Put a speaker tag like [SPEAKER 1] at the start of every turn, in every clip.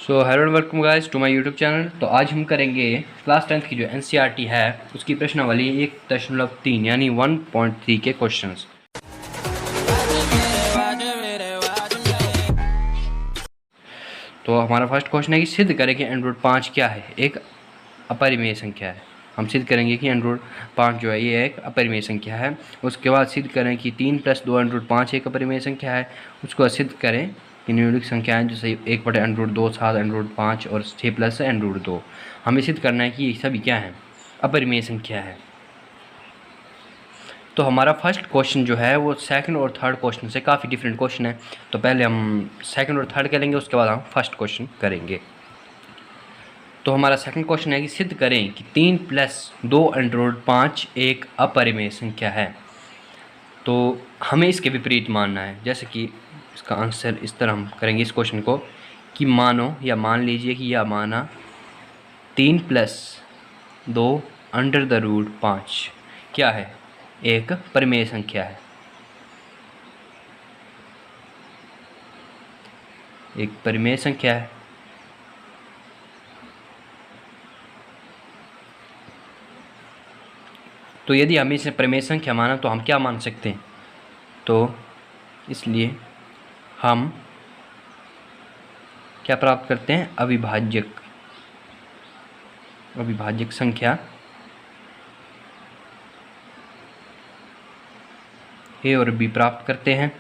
[SPEAKER 1] So hello and welcome guys to my YouTube channel. तो आज हम करेंगे क्लास 10th की जो एनसीईआरटी है उसकी प्रश्नावली 1.3 यानी 1.3 के क्वेश्चंस। तो हमारा फर्स्ट क्वेश्चन है कि सिद्ध करें कि n√5 क्या है, एक अपरिमेय संख्या है। हम सिद्ध करेंगे कि n√5 जो है ये एक अपरिमेय संख्या है। उसके बाद सिद्ध करें कि 3 + 2 n√5 एक अपरिमेय संख्या है। उसको सिद्ध करें कि न्यूनतम संख्याएं जैसे 1/n√2, 7 n√5 और 6 + n√2। हमें सिद्ध करना है कि ये सभी क्या है, अपरिमेय संख्या है। तो हमारा फर्स्ट क्वेश्चन जो है वो सेकंड और थर्ड क्वेश्चन से काफ़ी डिफरेंट क्वेश्चन है। तो पहले हम सेकंड और थर्ड करेंगे, उसके बाद हम फर्स्ट क्वेश्चन करेंगे। तो हमारा सेकंड क्वेश्चन है कि सिद्ध करें कि 3 + 2 n√5 एक अपरिमेय संख्या है। तो हमें इसके विपरीत मानना है। जैसे कि इसका आंसर इस तरह हम करेंगे इस क्वेश्चन को कि मानो या मान लीजिए कि यह माना 3 + 2 √5 क्या है, एक परिमेय संख्या है, एक परिमेय संख्या है। तो यदि हमें इसे परिमेय संख्या माना तो हम क्या मान सकते हैं, तो इसलिए हम क्या प्राप्त करते हैं, अविभाज्यक संख्या ए और बी प्राप्त करते हैं।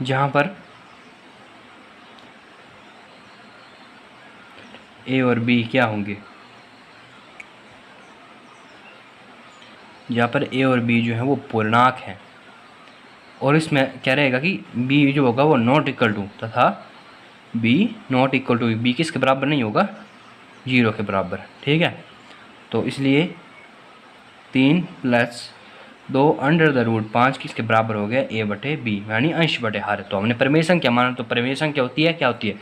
[SPEAKER 1] जहाँ पर ए और बी क्या होंगे, जहाँ पर ए और बी जो है वो पूर्णांक है। और इसमें क्या रहेगा कि बी जो होगा वो नॉट इक्वल टू तथा b not equal to b किसके बराबर नहीं होगा, 0 के बराबर। ठीक है, तो इसलिए 3 + 2 √5 किसके बराबर हो गया, a/b यानी अंश बटे हर। तो हमने परिमेय संख्या माना, तो परिमेय संख्या होती है क्या होती है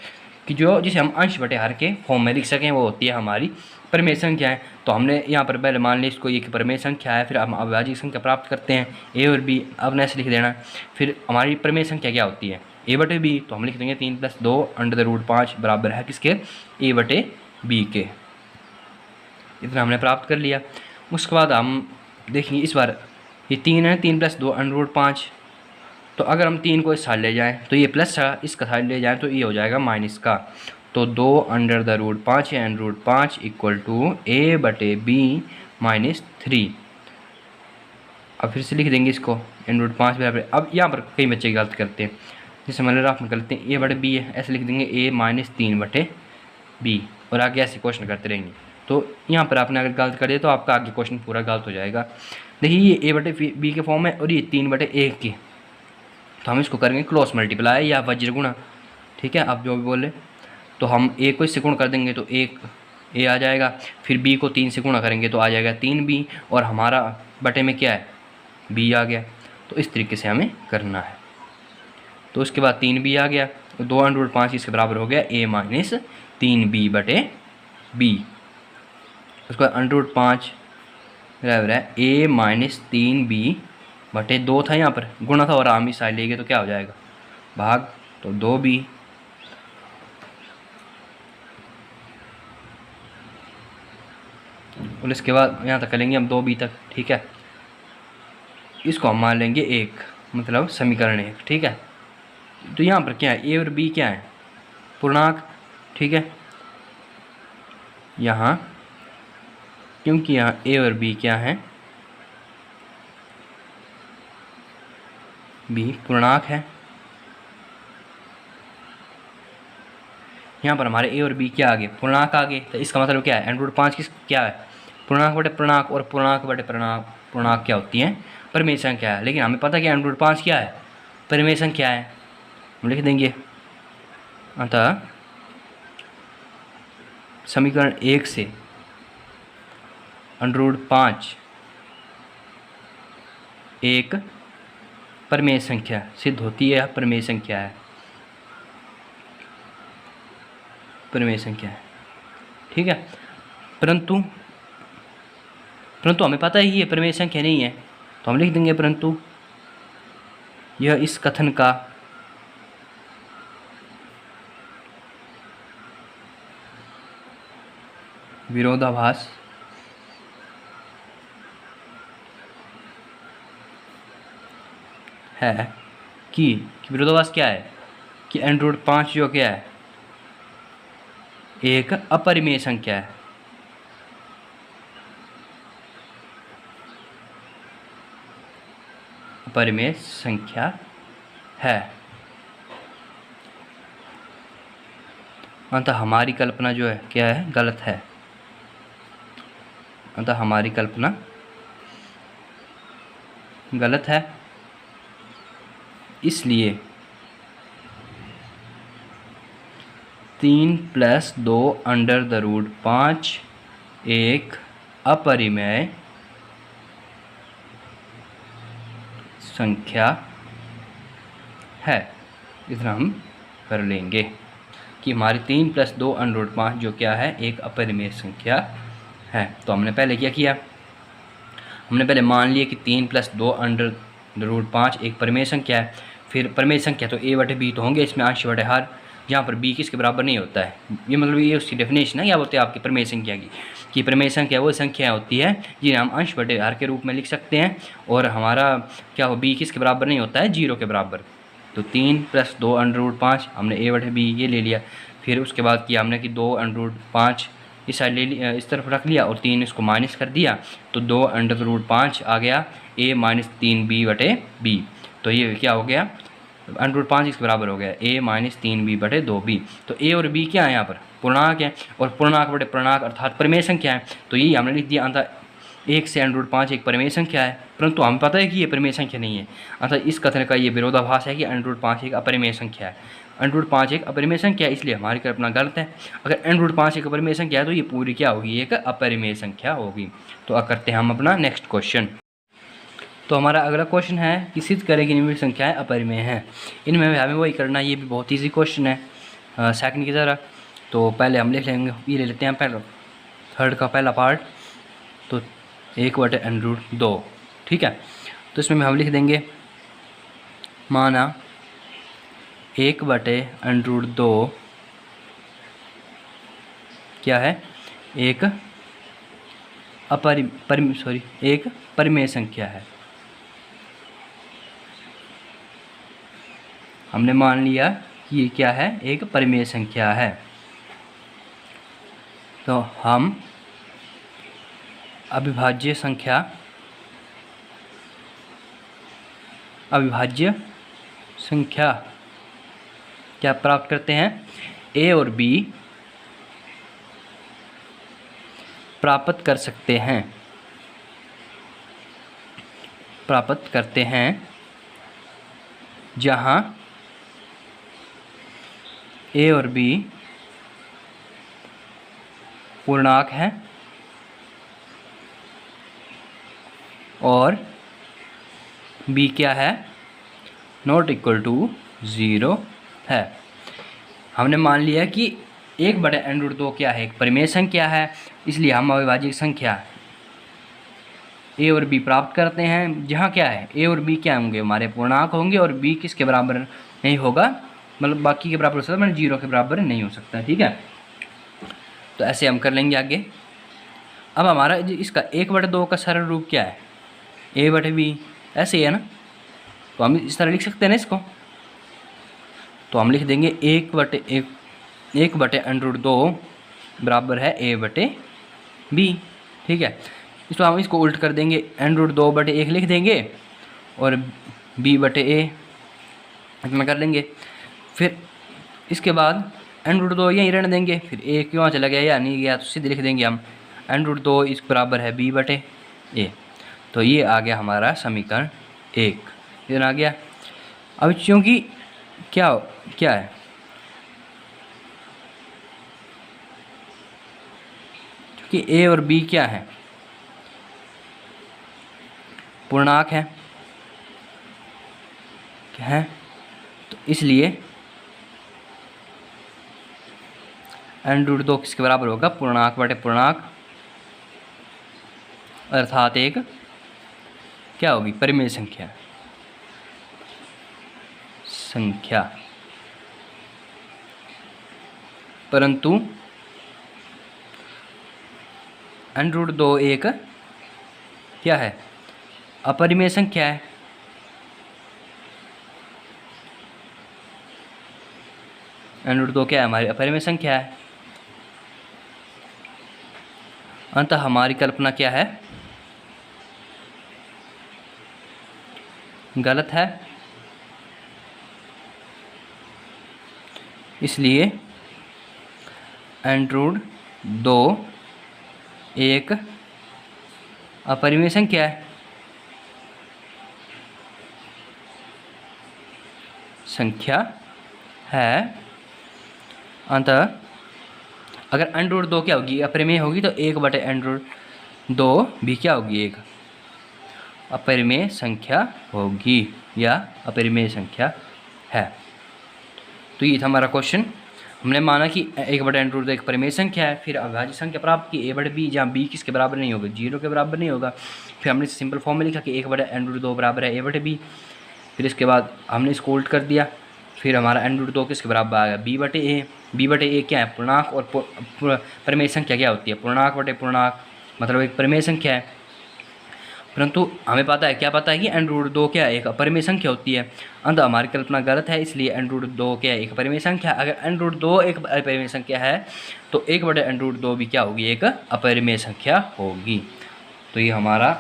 [SPEAKER 1] कि जो जिसे हम अंश बटे हर के फॉर्म में लिख सकें वो होती है हमारी परिमेय संख्या है। तो हमने यहाँ पर पहले मान लिया इसको ये परिमेय संख्या है, फिर हम अविभाज्य संख्या प्राप्त करते हैं ए और बी। अब ऐसे लिख देना, फिर हमारी परिमेय संख्या क्या होती है, a/b। तो हम लिख देंगे 3 + 2 √5 बराबर है किसके, a/b के। इतना हमने प्राप्त कर लिया। उसके बाद हम देखेंगे इस बार ये 3 है, 3 + 2 √5। तो अगर हम 3 को इस साइड ले जाएं तो ये प्लस है, इसका साइड ले जाएं तो ये हो जाएगा माइनस का। तो 2 √5 या n√5 = a/b - 3। अब फिर से लिख देंगे इसको n√5 बराबर। अब यहाँ पर कई बच्चे गलत करते हैं, जैसे मैंने राफ में करते हैं a/b है, ऐसे लिख देंगे a - 3/b और आगे ऐसे क्वेश्चन करते रहेंगे। तो यहाँ पर आपने अगर गलत कर दिया तो आपका आगे क्वेश्चन पूरा गलत हो जाएगा। देखिए ये a/b के फॉर्म है और ये 3/1 के। तो हम इसको करेंगे क्रॉस मल्टीप्लाई या वज्र गुणा। ठीक है, आप जो भी बोले, तो हम a को इससे गुणा कर देंगे तो 1 a आ जाएगा, फिर b को 3 से गुणा करेंगे तो आ जाएगा 3b, और हमारा बटे में क्या है, b आ गया। तो इस तरीके से हमें करना है। तो उसके बाद 3b आ गया, तो 2 √5 इसके बराबर हो गया a - 3b/b। उसके बाद √5 बराबर है a - 3b/2 था, यहाँ पर गुणा था और हम इस साइड ले गए तो क्या हो जाएगा, भाग। तो 2b और इसके बाद यहाँ तक करेंगे हम 2b तक। ठीक है, इसको हम मान लेंगे 1, मतलब समीकरण 1। ठीक है, तो यहाँ पर क्या है, a और b क्या है, पूर्णांक। ठीक है, यहाँ क्योंकि यहाँ a और b क्या है, b पूर्णांक है। यहाँ पर हमारे a और b क्या आ गए, पूर्णांक आ गए। तो इसका मतलब क्या है, n√5 किस क्या है, पूर्णांक बटे पूर्णांक, और पूर्णांक बटे पूर्णांक क्या होती है, परिमेय संख्या है। लेकिन हमें पता है कि n√5 क्या है, परिमेय संख्या है। हम लिख देंगे अतः समीकरण 1 से n√5 एक परिमेय संख्या सिद्ध होती है, परिमेय संख्या है, परिमेय संख्या है। ठीक है, परंतु परंतु हमें पता ही ये परिमेय संख्या नहीं है, तो हम लिख देंगे परंतु यह इस कथन का विरोधाभास है कि विरोधाभास क्या है कि n√5 जो क्या है एक अपरिमेय संख्या है। अपरिमेय संख्या है। अतः हमारी कल्पना जो है क्या है, गलत है। अतः हमारी कल्पना गलत है, इसलिए 3 + 2√5 एक अपरिमेय संख्या है। इतना हम कर लेंगे कि हमारी 3 + 2√5 जो क्या है एक अपरिमेय संख्या है। तो हमने पहले क्या किया, हमने पहले मान लिया कि 3 + 2√5 एक परिमेय संख्या है। फिर परिमेय संख्या तो a/b तो होंगे इसमें अंश बटे हर, जहाँ पर b किसके बराबर नहीं होता है। ये मतलब ये उसकी डेफिनेशन है क्या बोलते हैं आपकी परिमेय संख्या की, कि परिमेय संख्या वो संख्या होती है जिन्हें हम अंश बटे हर के रूप में लिख सकते हैं, और हमारा क्या हो b किसके बराबर नहीं होता है, 0 के बराबर। तो 3 + 2√5 हमने a/b ये ले लिया। फिर उसके बाद किया हमने कि 2√5 इस साइड ले लिया, इस तरफ रख लिया, और 3 इसको माइनस कर दिया, तो 2√5 आ गया a - 3b/b। तो ये क्या हो गया, √5 इसके बराबर हो गया a - 3b/2b। तो a और b क्या है यहाँ पर, पूर्णांक है, और पूर्णांक बटे पूर्णांक अर्थात परिमेय संख्या है। तो यही हमने लिख दिया, अतः 1 से √5 एक परिमेय संख्या है, परंतु हमें पता है कि ये परिमेय संख्या नहीं है। अतः इस कथन का ये विरोधाभास है कि √5 एक अपरिमेय संख्या है। √5 एक अपरिमेय संख्या है, इसलिए हमारी कल्पना गलत है। अगर n√5 एक अपरिमेय संख्या है तो ये पूरी क्या होगी, एक अपरिमेय संख्या होगी। तो अब करते हैं हम अपना नेक्स्ट क्वेश्चन। तो हमारा अगला क्वेश्चन है कि सिद्ध करें कि निम्नलिखित संख्याएं अपरिमेय हैं। इनमें हमें वही करना है, ये भी बहुत ईजी क्वेश्चन है सेकंड की तरह। तो पहले हम लिख लेंगे, ये ले लेते हैं पहले थर्ड का पहला पार्ट, तो 1/n√2 ठीक है। तो इसमें हम लिख देंगे माना 1/n√2 क्या है, एक एक परिमेय संख्या है। हमने मान लिया कि ये क्या है, एक परिमेय संख्या है। तो हम अविभाज्य संख्या क्या प्राप्त करते हैं, a और b प्राप्त करते हैं जहां a और b पूर्णांक हैं और b क्या है, ≠ 0 है। हमने मान लिया कि 1/n√2 क्या है, एक परिमेय संख्या है, इसलिए हम अविभाज्य संख्या a और b प्राप्त करते हैं जहाँ क्या है, a और b क्या होंगे, हमारे पूर्णांक होंगे, और b किसके बराबर नहीं होगा, मतलब बाकी के बराबर हो सकता है, मतलब 0 के बराबर नहीं हो सकता। ठीक है, तो ऐसे हम कर लेंगे आगे। अब हमारा इसका 1/2 का सरल रूप क्या है, a/b ऐसे ही है ना, तो हम इस तरह लिख सकते हैं ना इसको। तो हम लिख देंगे 1/n√2 बराबर है a/b। ठीक है, इसको हम इसको उल्ट कर देंगे, n√2/1 लिख देंगे और b/a इतना कर लेंगे। फिर इसके बाद n√2 यहीं रहने देंगे, फिर a क्यों चला गया या नहीं गया, तो सीधे लिख देंगे हम n√2 इस बराबर है b/a। तो ये आ गया हमारा समीकरण 1, इतना आ गया। अब क्योंकि क्या है, क्योंकि a और b क्या है, पूर्णांक है क्या है, तो इसलिए n√2 किसके बराबर होगा, पूर्णांक बटे पूर्णांक अर्थात एक क्या होगी, परिमेय संख्या। परंतु √2 एक क्या है, अपरिमेय संख्या है। √2 क्या है, हमारी अपरिमेय संख्या है। अंतः हमारी कल्पना क्या है, गलत है। इसलिए √2 एक अपरिमेय संख्या है। अतः अगर √2 क्या होगी, अपरिमेय होगी, तो 1/√2 भी क्या होगी, एक अपरिमेय संख्या होगी या अपरिमेय संख्या है। तो ये था हमारा क्वेश्चन। हमने माना कि 1/√2 एक परिमेय संख्या है। फिर अविभाज्य संख्या प्राप्त की a/b, जहाँ b किसके बराबर नहीं होगा, 0 के बराबर नहीं होगा। फिर हमने सिंपल फॉर्म में लिखा कि 1/√2 बराबर है a/b। फिर इसके बाद हमने इसको उल्ट कर दिया। फिर हमारा √2 किसके बराबर आ गया, b/a। b/a क्या है, पूर्णांक, और परिमेय संख्या क्या होती है, पूर्णांक बटे पूर्णांक, मतलब एक परिमेय संख्या है। परंतु हमें पता है, क्या पता है कि √2 क्या है, एक अपरिमेय संख्या होती है। अंतः हमारी कल्पना गलत है, इसलिए √2 क्या है, एक अपरिमेय संख्या। अगर √2 एक अपरिमेय संख्या है तो 1/√2 भी क्या होगी, एक अपरिमेय संख्या होगी। तो ये हमारा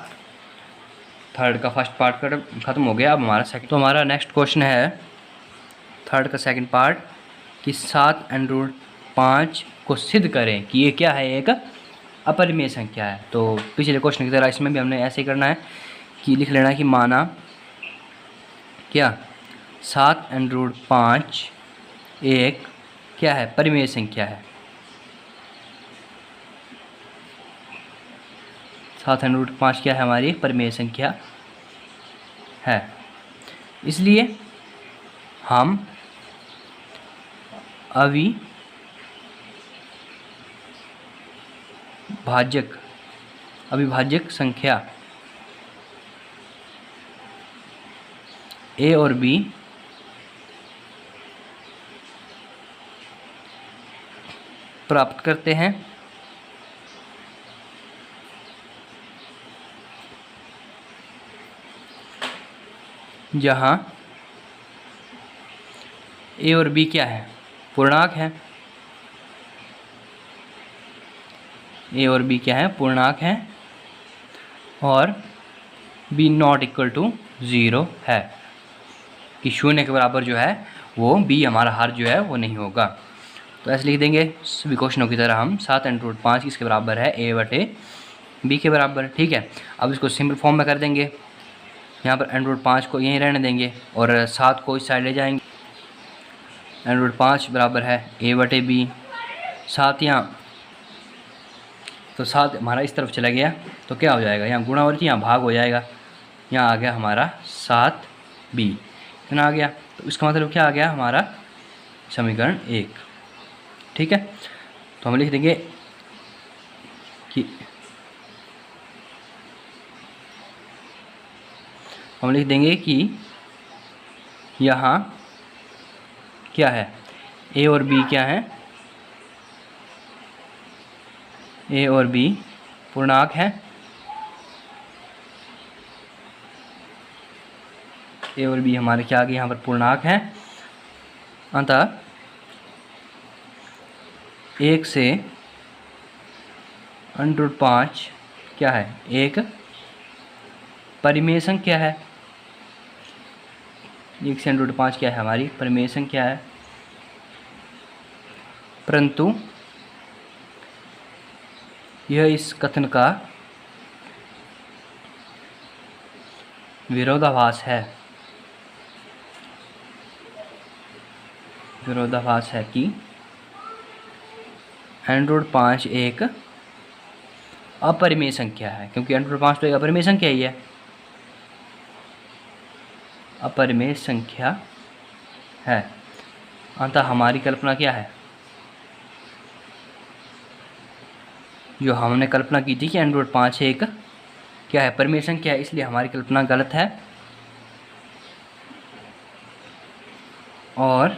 [SPEAKER 1] थर्ड का फर्स्ट पार्ट खत्म हो गया। अब हमारा सेकंड, तो हमारा नेक्स्ट क्वेश्चन है थर्ड का सेकंड पार्ट कि 7√5 को सिद्ध करें कि ये क्या है, एक अपरिमेय संख्या है। तो पिछले क्वेश्चन की तरह इसमें भी हमने ऐसे ही करना है कि लिख लेना कि माना क्या 7√5 एक क्या है, परिमेय संख्या है। 7√5 क्या है, हमारी परिमेय संख्या है। इसलिए हम अविभाज्यक संख्या a और b प्राप्त करते हैं, जहां a और b क्या है, पूर्णांक है। a और b क्या है, पूर्णांक है, और b ≠ 0 है, कि 0 के बराबर जो है वो b हमारा हर जो है वो नहीं होगा। तो ऐसे लिख देंगे सभी क्वेश्चनों की तरह हम 7√5 किसके बराबर है, a/b के बराबर। ठीक है, अब इसको सिंपल फॉर्म में कर देंगे। यहाँ पर √5 को यहीं रहने देंगे और 7 को इस साइड ले जाएंगे। √5 बराबर है a/b, 7 यहाँ, तो 7 हमारा इस तरफ चला गया तो क्या हो जाएगा, यहाँ गुणा और यहाँ भाग हो जाएगा। यहाँ आ गया हमारा 7b, इतना आ गया। तो इसका मतलब क्या आ गया, हमारा समीकरण 1। ठीक है, तो हम लिख देंगे कि यहाँ क्या है, a और b क्या है, a और b पूर्णांक है। a और b हमारे क्या आ गए, यहाँ पर पूर्णांक है। अतः 1 से √5 क्या है, एक परिमेय संख्या है। 1 से √5 क्या है, हमारी परिमेय संख्या है। परंतु यह इस कथन का विरोधाभास है। विरोधाभास है कि √5 एक अपरिमेय संख्या है, क्योंकि √5 तो एक अपरिमेय संख्या ही है, अपरिमेय संख्या है। अतः हमारी कल्पना क्या है, जो हमने कल्पना की थी कि √5 एक क्या है, परिमेय संख्या है, इसलिए हमारी कल्पना गलत है। और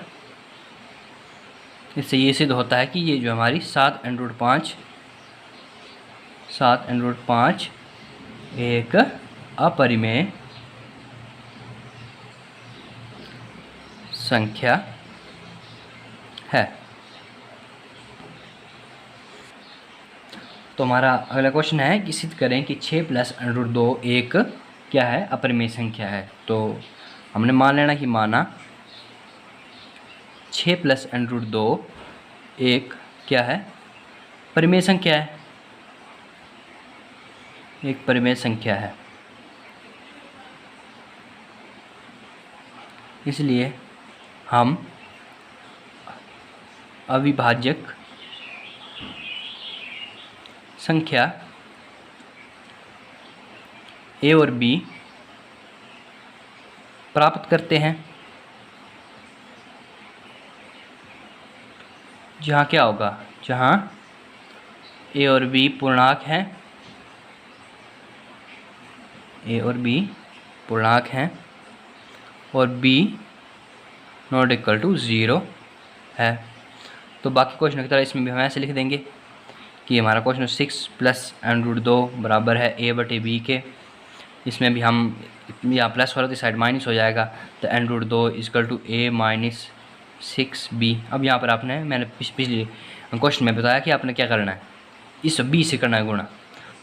[SPEAKER 1] इससे ये सिद्ध होता है कि ये जो हमारी 7 n रूट 5 एक अपरिमेय संख्या है। तो हमारा अगला क्वेश्चन है कि सिद्ध करें कि 6 + n√2 एक क्या है, अपरिमेय संख्या है। तो हमने मान लेना कि माना 6 + n√2 एक क्या है, परिमेय संख्या है, एक परिमेय संख्या है। इसलिए हम अविभाज्यक संख्या a और b प्राप्त करते हैं, जहाँ क्या होगा, जहाँ a और b पूर्णांक हैं, a और b पूर्णांक हैं और b ≠ 0 है। तो बाकी क्वेश्चन की तरह इसमें भी हम ऐसे लिख देंगे कि हमारा क्वेश्चन 6 + n√2 बराबर है a/b के। इसमें भी हम यहाँ प्लस वाला तो साइड माइनस हो जाएगा, तो n√2 = a - 6b। अब यहाँ पर मैंने पिछले क्वेश्चन में बताया कि आपने क्या करना है, इस b से करना है गुणा।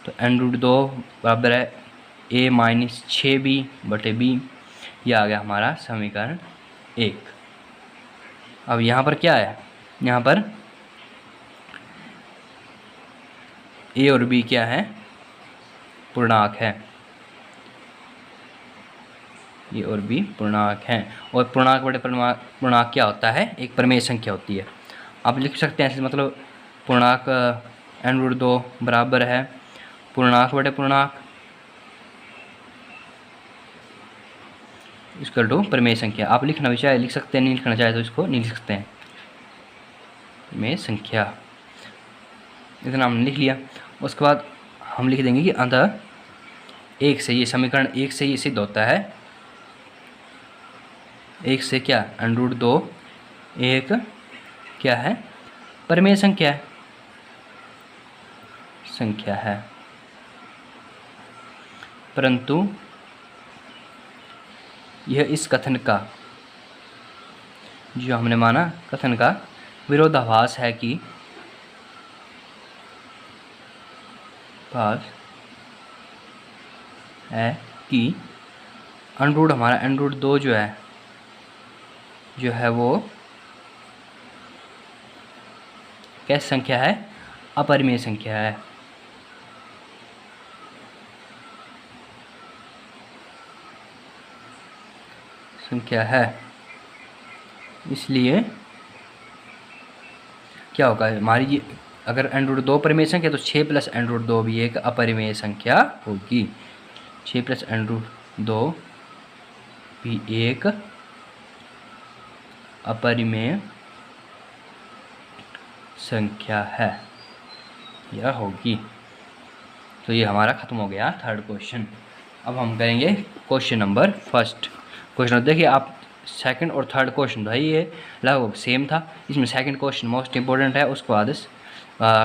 [SPEAKER 1] तो n√2 बराबर है a - 6b/b। यह आ गया हमारा समीकरण 1। अब यहाँ पर क्या है, यहाँ पर a और b क्या है, पूर्णांक है, a और b पूर्णांक हैं। और पूर्णांक बटे पूर्णांक क्या होता है, एक परिमेय संख्या होती है। आप लिख सकते हैं मतलब पूर्णांक n√2 बराबर है पूर्णांक बटे पूर्णांक = परिमेय संख्या। आप लिखना भी चाहे लिख सकते हैं, नहीं लिखना चाहे तो इसको नहीं लिख सकते हैं, परिमेय संख्या। इतना हमने लिख लिया। उसके बाद हम लिख देंगे कि अंततः 1 से ये समीकरण 1 से ये सिद्ध होता है, 1 से क्या, n√2 एक क्या है, परिमेय संख्या है। परंतु यह इस कथन का, जो हमने माना कथन का विरोधाभास है कि हमारा n√2 जो है वो कैसी संख्या है, अपरिमेय संख्या है। इसलिए क्या होगा हमारी, अगर n√2 परिमेय संख्या तो 6 + n√2 भी एक अपरिमेय संख्या होगी। 6 + n√2 भी एक अपरिमेय संख्या है, यह होगी। तो ये हमारा ख़त्म हो गया थर्ड क्वेश्चन। अब हम करेंगे क्वेश्चन नंबर फर्स्ट। क्वेश्चन देखिए आप, सेकंड और थर्ड क्वेश्चन भाई ये लगभग सेम था। इसमें सेकंड क्वेश्चन मोस्ट इंपॉर्टेंट है, उसके बाद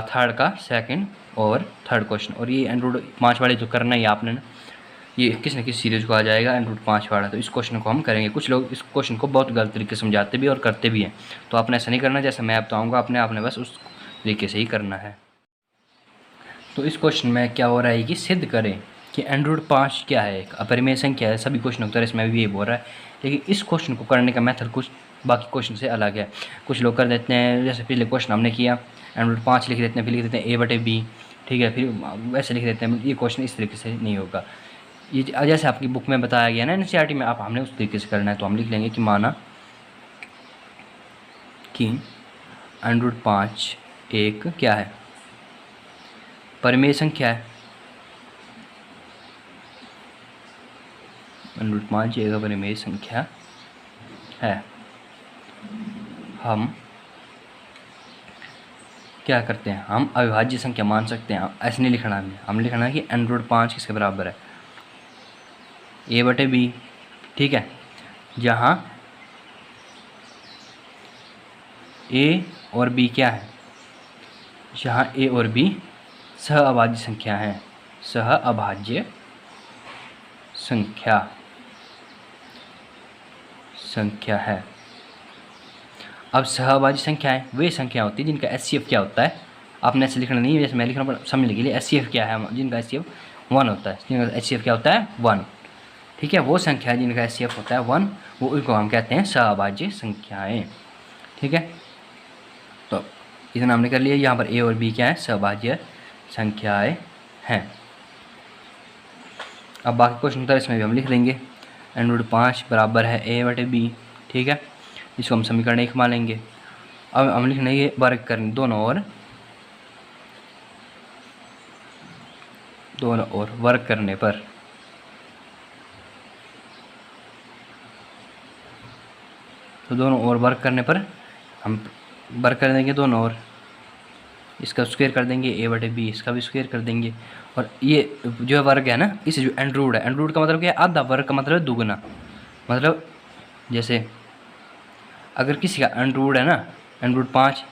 [SPEAKER 1] थर्ड का सेकंड और थर्ड क्वेश्चन। और ये n√5 वाले जो करना है आपने ना, ये किसी न किसी सीरीज को आ जाएगा n√5 वाला। तो इस क्वेश्चन को हम करेंगे। कुछ लोग इस क्वेश्चन को बहुत गलत तरीके से समझाते भी और करते भी हैं, तो आपने ऐसा नहीं करना जैसे मैं बताऊँगा, आपने बस उस तरीके से ही करना है। तो इस क्वेश्चन में क्या हो रहा है कि सिद्ध करें कि n√5 क्या है, एक अपरिमेय संख्या है। सभी क्वेश्चन उत्तर इसमें भी ये बोल रहा है, लेकिन इस क्वेश्चन को करने का मेथड कुछ बाकी क्वेश्चन से अलग है। कुछ लोग कर देते हैं, जैसे पिछले क्वेश्चन हमने किया n√5 लिख देते हैं, फिर लिख देते हैं a/b, ठीक है, फिर वैसे लिख देते हैं। ये क्वेश्चन इस तरीके से नहीं होगा। ये जैसे आपकी बुक में बताया गया ना NCERT में, हमने उस तरीके से करना है। तो हम लिख लेंगे कि माना कि n√5 एक क्या है, परिमेय संख्या है। n√5 एक परिमेय संख्या है। हम क्या करते हैं, हम अविभाज्य संख्या मान सकते हैं। ऐसे नहीं लिखना हमें लिखना है कि n√5 किसके बराबर है, a/b। ठीक है, जहाँ a और b क्या है, जहाँ a और b सह अभाज्य संख्या हैं, सह अभाज्य संख्या है। अब सहअभाज्य संख्याएं वे संख्या होती है जिनका HCF क्या होता है, आपने ऐसे लिखना नहीं है, जैसे मैं लिख रहा हूँ समझने के लिए। HCF क्या है, जिनका HCF 1 होता है, जिनका HCF क्या होता है 1। ठीक है, वो संख्या है जिनका HCF होता है 1, वो उनको हम कहते हैं सहअभाज्य संख्याएं। ठीक है, तो इतना हमने कर लिया। यहाँ पर a और b क्या है, सहअभाज्य संख्याएं हैं। अब बाकी क्वेश्चन उत्तर इसमें भी हम लिख देंगे। n√5 बराबर है a/b। ठीक है, इसको हम समीकरण 1 मान लेंगे। अब हम लिखना ये वर्ग करने दोनों ओर वर्ग करने पर तो दोनों ओर वर्ग करने पर हम वर्ग कर देंगे दोनों ओर, इसका स्क्वायर कर देंगे a/b, इसका भी स्क्वायर कर देंगे। और ये जो वर्ग है ना, इसे जो n रूट है, n रूट का मतलब क्या है, आधा, वर्ग का मतलब है दुगना। मतलब जैसे अगर किसी का n रूट है ना, n√5,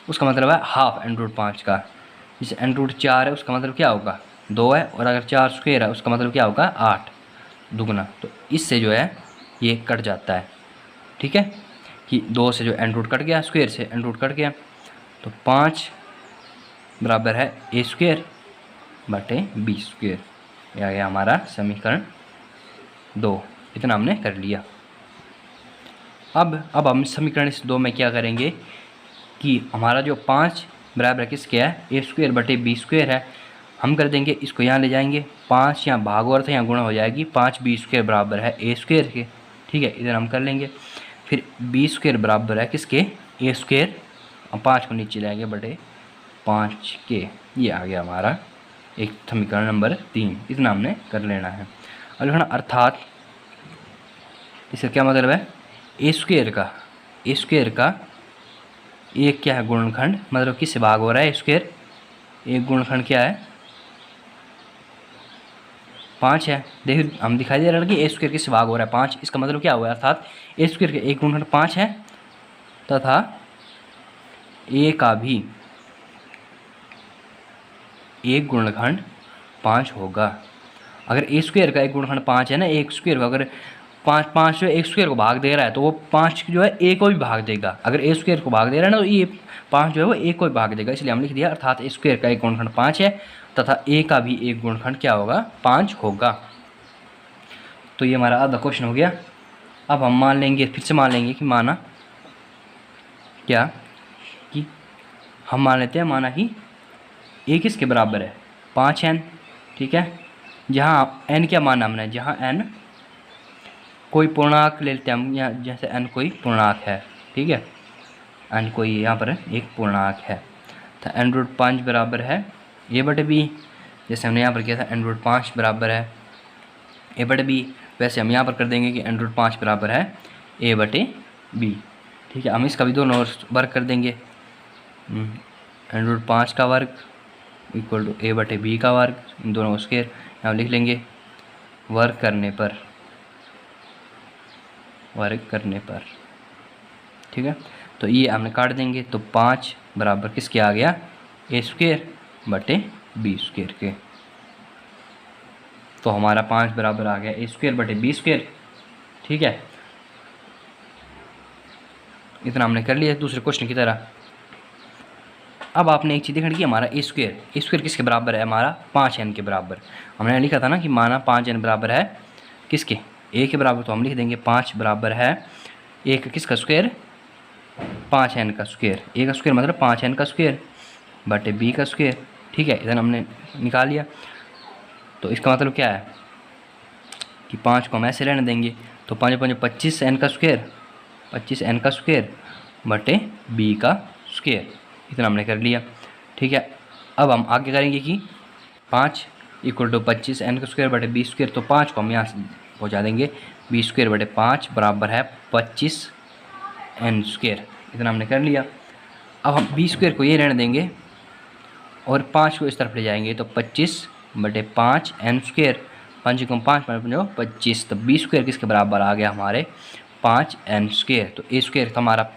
[SPEAKER 1] उसका मतलब है हाफ n√5 का। जैसे n√4 है, उसका मतलब क्या होगा 2 है, और अगर 4 स्क्वायर है उसका मतलब क्या होगा 8 दुगना। तो इससे जो है ये कट जाता है। ठीक है, कि 2 से जो n रूट कट गया, स्क्वायर से n रूट कट गया, तो 5 बराबर है a²/b²। यह आ गया हमारा समीकरण 2। इतना हमने कर लिया। अब हम समीकरण इस 2 में क्या करेंगे कि हमारा जो 5 बराबर किसके है, a²/b² है। हम कर देंगे इसको यहाँ ले जाएंगे, 5 यहाँ भाग और था, यहाँ गुणा हो जाएगी, 5b² बराबर है a² के। ठीक है, इधर हम कर लेंगे। फिर b² बराबर है किसके, a², और 5 को नीचे लाएंगे बटे 5 के। ये आ गया हमारा एक समीकरण नंबर 3। इतना हमने कर लेना है। अब लिखना अर्थात, इसका क्या मतलब है, a² का एक क्या है गुणनखंड, मतलब किससे भाग हो रहा है स्क्वायर, एक गुणनखंड क्या है 5 है। देखिए हम दिखाई दे रहा है कि a² किससे भाग हो रहा है 5, इसका मतलब क्या हुआ, अर्थात a² के एक गुणनखंड 5 है तथा a का भी एक गुणनखंड 5 होगा। अगर a² का एक गुणनखंड 5 है ना, एक स्क्वायर को अगर 5 जो एक स्क्वायर को भाग दे रहा है तो वो 5 जो है a को भी भाग देगा। अगर a² को भाग दे रहा है ना, तो ये 5 जो है वो a को भी भाग देगा। इसलिए हम लिख दिया अर्थात a² का एक गुणनखंड 5 है तथा a का भी एक गुणनखंड क्या होगा 5 होगा। तो ये हमारा आधा क्वेश्चन हो गया। अब हम मान लेंगे, फिर से मान लेंगे कि माना क्या, कि हम मान लेते हैं माना कि a किसके बराबर है 5n। ठीक है, जहाँ n क्या माना हमने, जहाँ n कोई पूर्णांक ले लेते हैं हम, यहाँ जैसे n कोई पूर्णांक है। ठीक है, n कोई यहाँ पर एक पूर्णांक है, तो n√5 बराबर है a/b। जैसे हमने यहाँ पर किया था n√5 बराबर है a/b, वैसे हम यहाँ पर कर देंगे कि n√5 बराबर है a/b। ठीक है, हम इसका भी दोनों ओर वर्ग कर देंगे, n√5 का वर्ग इक्वल टू a/b का वर्ग, इन दोनों को स्क्वायर यहाँ लिख लेंगे। वर्ग करने पर ठीक है, तो ये हमने काट देंगे, तो 5 बराबर किसके आ गया a²/b² के। तो हमारा 5 बराबर आ गया a²/b²। ठीक है, इतना हमने कर लिया दूसरे क्वेश्चन की तरह। अब आपने एक चीज़ देखनी कि हमारा a² किसके बराबर है, हमारा 5n के बराबर। हमने लिखा था ना कि माना 5n बराबर है किसके, a के बराबर, तो हम लिख देंगे 5 बराबर है एक किसका स्क्वायर 5n का स्क्वायर। a का स्क्वायर मतलब 5n का स्क्वायर बटे b का स्क्वायर। ठीक है, इधर हमने निकाल लिया। तो इसका मतलब क्या है कि 5 को हम ऐसे रहने देंगे, तो 5 5 25n का स्क्वायर बटे b का स्क्वायर। इतना हमने कर लिया। ठीक है, अब हम आगे करेंगे कि 5 इक्वल टू 25n का स्क्वायर बटे b², तो 5 को हम यहाँ से पहुँचा देंगे, b² बटे 5 बराबर है 25n²। इतना हमने कर लिया। अब हम b² को ये रहने देंगे और 5 को इस तरफ ले जाएंगे तो 25/5 n स्क्वेयर, 5 को 5 25, तो बी स्क्वेयर किसके बराबर आ गया हमारे 5n स्क्वेयर। तो ए स्क्वेयर तो हमारा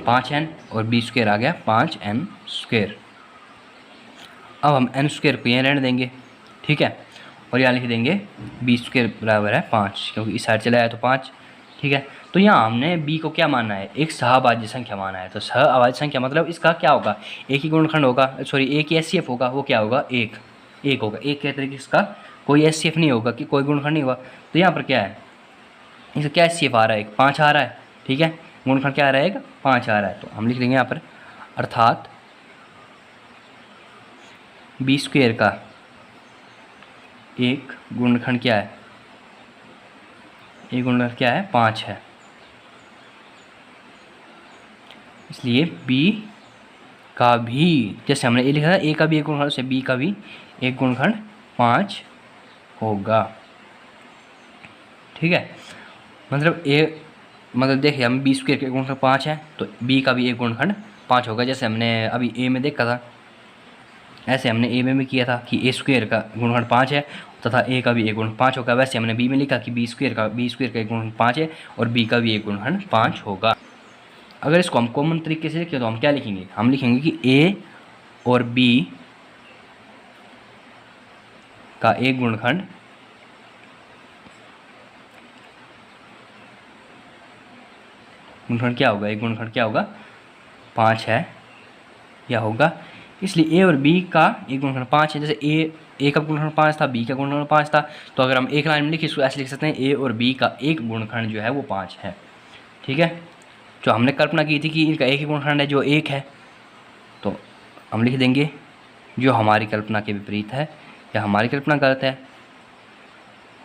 [SPEAKER 1] 5n और बी स्क्वेयर आ गया 5n स्क्वेयर। अब हम n स्क्वेयर को यहाँ रहने देंगे, ठीक है, और यहाँ लिख देंगे बी स्क्वेयर बराबर है 5, क्योंकि इस साइड चला है तो 5, ठीक है। तो यहाँ हमने b को क्या माना है, एक सहअभाज्य संख्या माना है। तो सहअभाज्य संख्या मतलब इसका क्या होगा, एक ही गुणनखंड होगा, सॉरी एक ही एचसीएफ होगा, वो क्या होगा एक होगा। एक के तरीके इसका कोई एचसीएफ नहीं होगा कि कोई गुणनखंड नहीं होगा। तो यहाँ पर क्या है, इसका क्या एचसीएफ आ रहा है, 5 आ रहा है, ठीक है, गुणनखंड क्या आ रहा है, 5 आ रहा है। तो हम लिख देंगे यहाँ पर अर्थात बी स्क्वेयर का एक गुणनखंड क्या है, एक गुणनखंड क्या है 5 है, इसलिए b का भी, जैसे हमने ए लिखा था a का भी एक गुणनखंड, से b का भी एक गुणनखंड 5 होगा, ठीक है। मतलब मतलब देखिए हम बी स्क्वेयर के गुणनखंड 5 है तो b का भी एक गुणनखंड 5 होगा। जैसे हमने अभी a में देखा था, ऐसे हमने ए में भी किया था कि ए स्क्वेयर का गुणनखंड 5 है तथा ए का भी एक गुणनखंड 5 होगा। वैसे हमने बी में लिखा कि बी स्क्वेयर का एक गुणनखंड 5 है और बी का भी एक गुणनखंड 5 होगा। अगर इसको हम कॉमन तरीके से लिखें तो हम क्या लिखेंगे, हम लिखेंगे कि ए और बी का एक गुणनखंड क्या होगा, एक गुणनखंड क्या होगा 5 है या होगा। इसलिए ए और बी का एक गुणनखंड 5 है। जैसे ए का गुणनखंड 5 था, बी का गुणनखंड 5 था, तो अगर हम एक लाइन में लिखें इसको ऐसे लिख सकते हैं ए और बी का एक गुणनखंड जो है वो 5 है, ठीक है। जो हमने कल्पना की थी कि इनका एक ही गुणनखंड है जो 1 है, तो हम लिख देंगे जो हमारी कल्पना के विपरीत है, या हमारी कल्पना गलत है,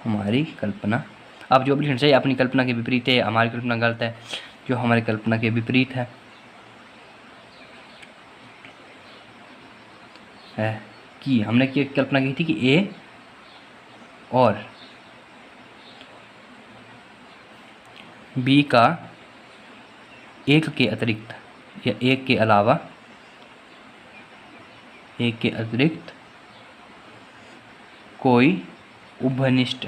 [SPEAKER 1] हमारी कल्पना, अब जो भी लिखना चाहिए अपनी कल्पना के विपरीत है, हमारी कल्पना गलत है, जो हमारी कल्पना के विपरीत है कि हमने क्या कल्पना की थी कि ए और बी का एक के अतिरिक्त या एक के अलावा, एक के अतिरिक्त कोई उभयनिष्ठ,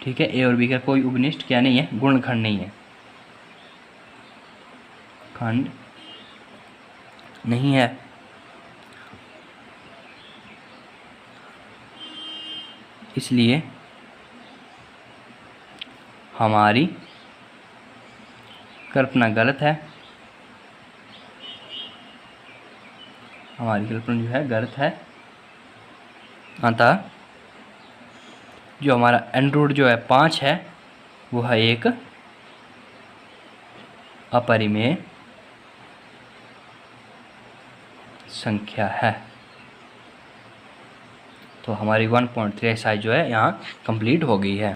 [SPEAKER 1] ठीक है, ए और बी का कोई उभयनिष्ठ क्या नहीं है, गुणनखंड नहीं है, खंड नहीं है। इसलिए हमारी कल्पना गलत है, हमारी कल्पना जो है गलत है। अतः जो हमारा एंड जो है 5 है वो है एक अपरिमेय संख्या है। तो हमारी 1.3 एक्सरसाइज जो है यहाँ कंप्लीट हो गई है।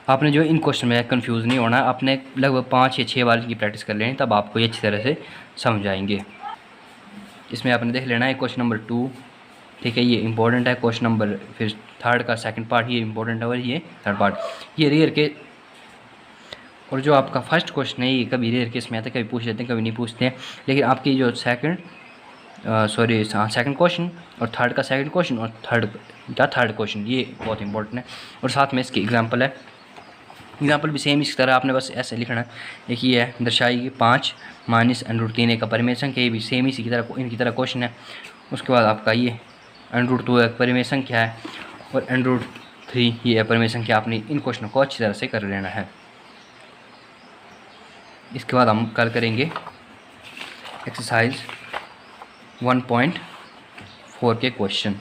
[SPEAKER 1] आपने जो इन क्वेश्चन में कंफ्यूज नहीं होना, आपने लगभग 5 या 6 बार की प्रैक्टिस कर लेनी, तब आपको ये अच्छी तरह से समझ आएंगे। इसमें आपने देख लेना है क्वेश्चन नंबर 2, ठीक है, ये इंपॉर्टेंट है। क्वेश्चन नंबर फिर थर्ड का सेकंड पार्ट ये इंपॉर्टेंट है और ये थर्ड पार्ट ये रेयर के, और जो आपका फर्स्ट क्वेश्चन है ये कभी रेयर केस में आता है, कभी पूछ लेते हैं कभी नहीं पूछते हैं। लेकिन आपकी जो सेकंड क्वेश्चन और थर्ड का सेकंड क्वेश्चन और थर्ड क्वेश्चन ये बहुत इंपॉर्टेंट है। और साथ में इसकी एग्जांपल है, एग्जांपल भी सेम इस तरह आपने बस ऐसे लिखना है। एक ये है दर्शाई कि 5 माइनस √3 एक परिमेय संख्या, ये भी सेम इसी की तरह इनकी तरह क्वेश्चन है। उसके बाद आपका ये √2 एक परिमेय संख्या है और √3 ये अपरिमेय संख्या। आपने इन क्वेश्चनों को अच्छी तरह से कर लेना है। इसके बाद हम कल करेंगे एक्सरसाइज 1.4 के क्वेश्चन।